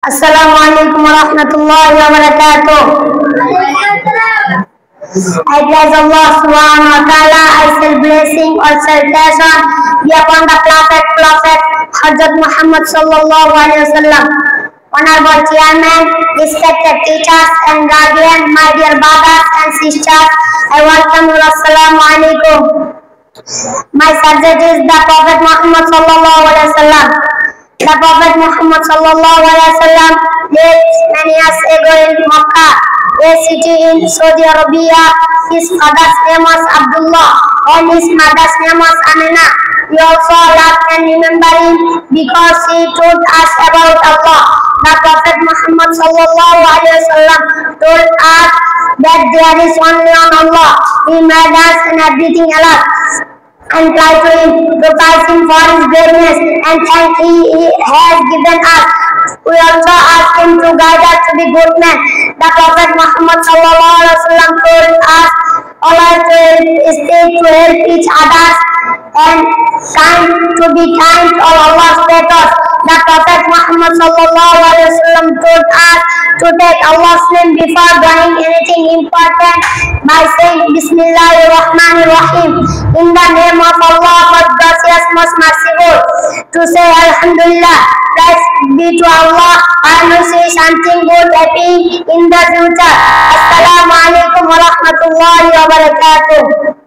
Assalamu alaikum wa rahmatullahi wa barakatuh. I bless Allah subhanahu wa ta'ala. I say blessing or salutation be upon the Prophet Hazrat Muhammad sallallahu alaihi wasallam. Honorable Chairman, respected teachers and guardians, my dear brothers and sisters, I welcome you. Assalamu alaikum. My subject is the Prophet Muhammad sallallahu alaihi wasallam. The Prophet Muhammad sallallahu alaihi wasallam lived many years ago in Makkah, a city in Saudi Arabia. His father's name was Abdullah and his mother's name was Amina. We also love and remember him because he taught us about Allah. The Prophet Muhammad sallallahu alaihi wasallam told us that there is only one Allah. He made us and everything else, and try to him, to praise him for his greatness and thank he has given us. We also ask him to guide us to be good men. The Prophet Muhammad sallallahu alaihi wasallam told us always to speak to help each other and to be kind to all Allah's creators. The Prophet Muhammad sallallahu alaihi wasallam told us to take Allah's name before doing anything important by saying Bismillahirrahmanirrahim, in the name of Allah, most gracious, most merciful. To say Alhamdulillah, praise be to Allah, and to say something good happening in the future. Assalamu alaikum wa rahmatullahi wa barakatuh.